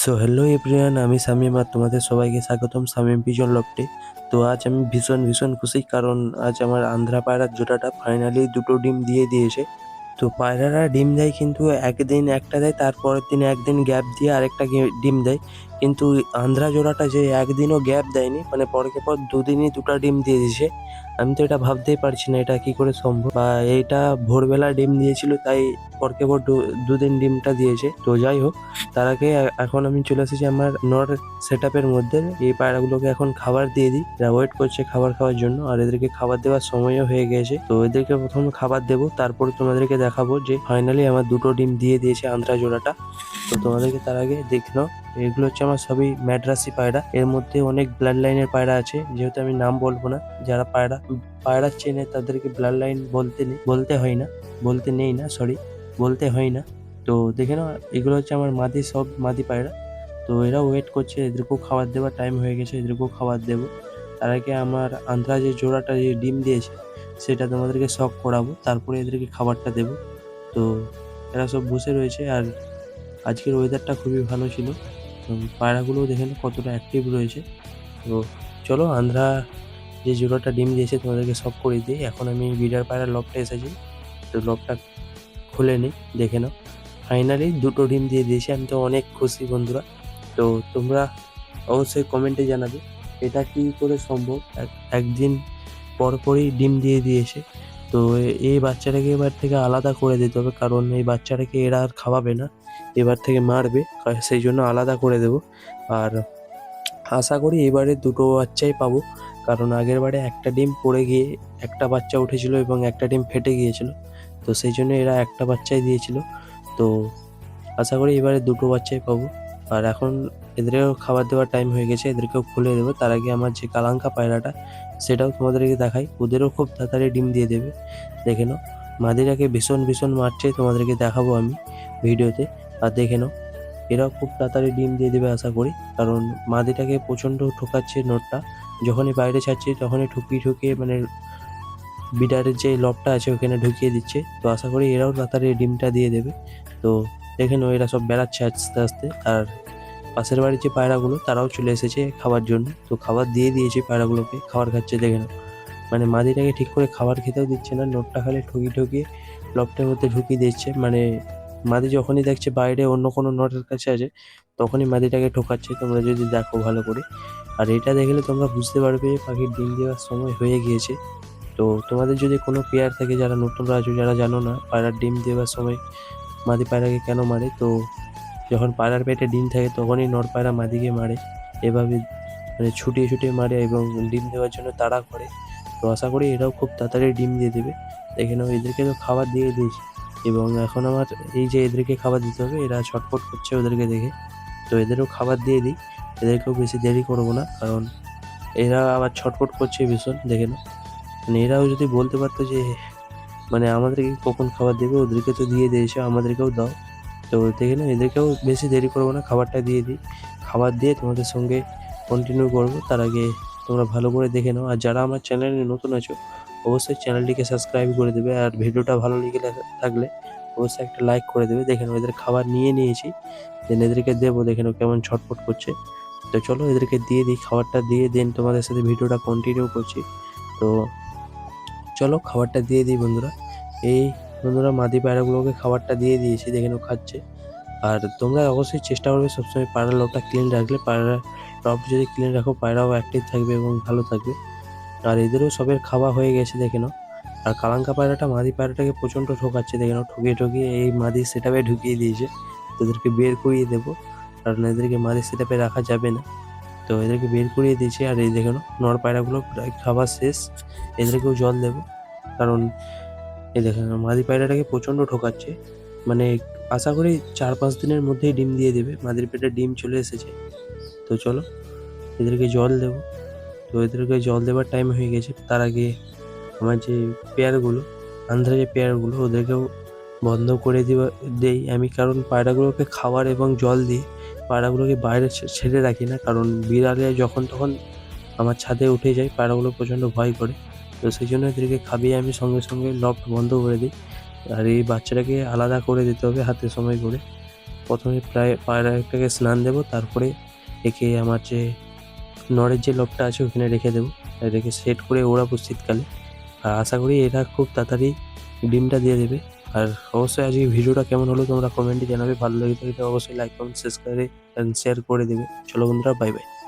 So hello everyone, আমি শামীম আর তোমাদের সবাইকে স্বাগতম শামীম পিজন লফটে। তো আজ আমি ভীষণ ভীষণ খুশি, কারণ আজ আমার আন্ধ্রা পায়রার জোড়াটা ফাইনালি দুটো ডিম দিয়ে দিয়েছে। তো পায়রারা ডিম দেয়, কিন্তু একদিন একটা দেয়, তারপরের দিন একদিন গ্যাপ দিয়ে আরেকটা ডিম দেয়। কিন্তু আন্ধ্রা জোড়াটা যে একদিনও গ্যাপ দেয়নি, মানে পরকে পর দুদিনই দুটো ডিম দিয়ে দিয়েছে। আমি তো এটা ভাবতেই পারছি না এটা কি করে সম্ভব, বা এইটা ভোরবেলা ডিম দিয়েছিল তাই পরকে পর দুদিন ডিমটা দিয়েছে। তো যাই হোক, তার আগে এখন আমি চলে এসেছি আমার নর সেট আপের মধ্যে। এই পায়রাগুলোকে এখন খাবার দিয়ে দিই, এরা ওয়েট করছে খাবার খাওয়ার জন্য, আর এদেরকে খাবার দেওয়ার সময়ও হয়ে গেছে। তো এদেরকে প্রথমে খাবার দেবো, তারপর তোমাদেরকে দেখাবো যে ফাইনালি আমার দুটো ডিম দিয়ে দিয়েছে আন্ধ্রা জোড়াটা। তো তোমাদেরকে তার আগে দেখে নাও, এগুলো হচ্ছে আমার সবই ম্যাড্রাসি পায়রা। এর মধ্যে অনেক ব্লাড লাইনের পায়রা আছে, যেহেতু আমি নাম বলবো না। যারা পায়রা চেনে তাদেরকে ব্লাড লাইন বলতে হয় না, বলতে নেই না, সরি, বলতে হয় না। তো দেখে নাও, এগুলো হচ্ছে আমার সব মাদি পায়রা। তো এরা ওয়েট করছে, এদেরকেও খাবার দেওয়ার টাইম হয়ে গেছে, এদেরকেও খাবার দেবো। তার আগে আমার আন্ধ্রা যে জোড়াটা যে ডিম দিয়েছে সেটা তোমাদেরকে শক করাবো, তারপরে এদেরকে খাবারটা দেবো। তো এরা সব বসে রয়েছে, আর আজকের ওয়েদারটা খুবই ভালো ছিল। পায়রাগুলোও দেখে নাও কতটা অ্যাক্টিভ রয়েছে। তো চলো, আন্ধ্রা যে জোড়াটা ডিম দিয়েছে তোমাদেরকে শক করে দিই। এখন আমি বিডার পায়রার লবটা এসেছি, তো লবটা খুলে নিই, দেখে নাও ফাইনালি দুটো ডিম দিয়ে দিয়েছে। আমি তো অনেক খুশি বন্ধুরা। তো তোমরা অবশ্যই কমেন্টে জানাবে এটা কি করে সম্ভব, একদিন পরপরই ডিম দিয়ে দিয়েছে। তো এই বাচ্চাটাকে এবার থেকে আলাদা করে দিতে হবে, কারণ এই বাচ্চাটাকে এরা আর খাওয়াবে না, এবার থেকে মারবে, সেই জন্য আলাদা করে দেবো। আর আশা করি এবারে দুটো বাচ্চাই পাবো, কারণ আগের বারে একটা ডিম পড়ে গিয়ে একটা বাচ্চা উঠেছিল এবং একটা ডিম ফেটে গিয়েছিল। তো সেই জন্য এরা একটা বাচ্চাই দিয়েছিল। তো আশা করি এবারে দুটো বাচ্চাই পাবো। আর এখন এদেরকেও খাবার দেওয়ার টাইম হয়ে গেছে, এদেরকেও খুলে দেবো। তার আগে আমার যে কালাঙ্কা পায়রাটা সেটাও তোমাদেরকে দেখাই, ওদেরও খুব তাড়াতাড়ি ডিম দিয়ে দেবে। দেখে নাও, মাদিটাকে ভীষণ ভীষণ মারছে, তোমাদেরকে দেখাবো আমি ভিডিওতে। আর দেখে নাও, এরাও খুব তাড়াতাড়ি ডিম দিয়ে দেবে আশা করি, কারণ মাদিটাকে প্রচণ্ড ঠোকাচ্ছে নটটা। যখনই বাইরে ছাড়ছে তখনই ঠুকিয়ে মানে বিডারের যে লবটা আছে ওখানে ঢুকিয়ে দিচ্ছে। তো আশা করি এরাও তাড়াতাড়ি ডিমটা দিয়ে দেবে। তো দেখে নাও, এরা সব বেড়াচ্ছে আস্তে আস্তে। আর পাশের বাড়ির যে পায়রাগুলো তারাও চলে এসেছে খাবার জন্য। তো খাবার দিয়ে দিয়েছি পায়রাগুলোকে, খাবার খাচ্ছে দেখে নাও। মানে মাদিটাকে ঠিক করে খাবার খেতেও দিচ্ছে না, নোটটা খালি ঠুকিয়ে লবটার মধ্যে ঢুকিয়ে দিচ্ছে। মানে মাদি যখনই দেখছে বাইরে অন্য কোনো নটের কাছে আছে, তখনই মাদিটাকে ঠোকাচ্ছে, তোমরা যদি দেখো ভালো করে। আর এটা দেখলে তোমরা বুঝতে পারবে পাখির ডিম দেওয়ার সময় হয়ে গিয়েছে। তো তোমাদের যদি কোনো পেয়ার থাকে, যারা নতুনরা আছো, যারা জানো না পায়রার ডিম দেওয়ার সময় মাদি পায়রাকে কেন মারে, তো যখন পায়রার পেটে ডিম থাকে তখনই নর পায়রা মাদিকে মারে। এভাবে মানে ছুটিয়ে মারে এবং ডিম দেওয়ার জন্য তাড়া করে। তো আশা করি এরাও খুব তাড়াতাড়ি ডিম দিয়ে দেবে। দেখে নাও, এদেরকে তো খাবার দিয়ে দিয়েছি, এবং এখন আমার এই যে এদেরকে খাবার দিতে হবে, এরা ছটফট করছে ওদেরকে দেখে। তো এদেরও খাবার দিয়ে দিই, এদেরকেও বেশি দেরি করবো না, কারণ এরা আবার ছটফট করছে ভীষণ। দেখে নাও, মানে এরাও যদি বলতে পারতো যে মানে আমাদেরকে কখন খাবার দেবে, ওদেরকে তো দিয়ে দিয়েছে, আমাদেরকেও দাও। তো দেখে নাও, এদেরকেও বেশি দেরি করবো না, খাবারটা দিয়ে দিই। খাবার দিয়ে তোমাদের সঙ্গে কন্টিনিউ করবো। তার আগে তোমরা ভালো করে দেখে নাও, আর যারা আমার চ্যানেলে নতুন আছো অবশ্যই চ্যানেলটিকে সাবস্ক্রাইব করে দেবে, আর ভিডিওটা ভালো লেগে থাকলে অবশ্যই একটা লাইক করে দেবে। দেখে নাও, এদের খাবার নিয়ে নিয়েছি, দেন এদেরকে দেবো। দেখে নাও কেমন ছটফট করছে। তো চলো এদেরকে দিয়ে দিই, খাবারটা দিয়ে দেন তোমাদের সাথে ভিডিওটা কন্টিনিউ করছি। তো চলো খাবারটা দিয়ে দিই বন্ধুরা। এই বন্ধুরা, মাদি পায়রাগুলোকে খাবারটা দিয়ে দিয়েছি, দেখে নাও খাচ্ছে। আর তোমরা অবশ্যই চেষ্টা করবে সবসময় পায়রার লবটা ক্লিন রাখলে। পায়রার লব যদি ক্লিন রাখো, পায়রাও অ্যাক্টিভ থাকবে এবং ভালো থাকবে। আর এদেরও সবের খাওয়া হয়ে গেছে, দেখে নাও। আর কালাঙ্কা পায়রাটা মাদি পায়রাটাকে প্রচণ্ড ঠকাচ্ছে, দেখে নাও, ঠকিয়ে এই মাদি সেটআপে ঢুকিয়ে দিয়েছে। তো এদেরকে বের করিয়ে দেবো, কারণ এদেরকে মাদি সেটআপে রাখা যাবে না। তো এদেরকে বের করিয়ে দিয়েছি। আর এই দেখে নাও, নর পায়রাগুলো প্রায় খাবার শেষ, এদেরকেও জল দেবো, কারণ এই দেখে নাও মাদি পায়রাটাকে প্রচণ্ড ঠকাচ্ছে। মানে আশা করি 4-5 দিনের মধ্যেই ডিম দিয়ে দেবে, মাদির পেটে ডিম চলে এসেছে। তো চলো এদেরকে জল দেবো। তো এদেরকে জল দেওয়ার টাইম হয়ে গেছে। তার আগে আমার যে পেয়ারগুলো, আন্ধ্রা যে পেয়ারগুলো, ওদেরকেও বন্ধ করে দেই আমি, কারণ পায়রাগুলোকে খাবার এবং জল দিই। পায়রাগুলোকে বাইরে ছেড়ে রাখি না, কারণ বিড়ালে যখন তখন আমার ছাদে উঠে যায়, পায়রাগুলো প্রচণ্ড ভয় করে। তো সেই জন্য এদেরকে খাবিয়ে আমি সঙ্গে লফট বন্ধ করে দিই। আর এই বাচ্চাটাকে আলাদা করে দিতে হবে হাতে সময় করে। প্রথমে প্রায় পায়রাটাকে স্নান দেবো, তারপরে একে আমার যে নড়ের যে লকটা আছে ওখানে রেখে দেবো, রেখে সেট করে ওড়াবো শীতকালে। আর আশা করি এরা খুব তাড়াতাড়ি ডিমটা দিয়ে দেবে। আর অবশ্যই আজকে ভিডিওটা কেমন হলো তোমরা কমেন্টে জানাবে, ভালো লেগে থাকলে অবশ্যই like comment subscribe and share করে দেবে। চলো বন্ধুরা, বাই বাই।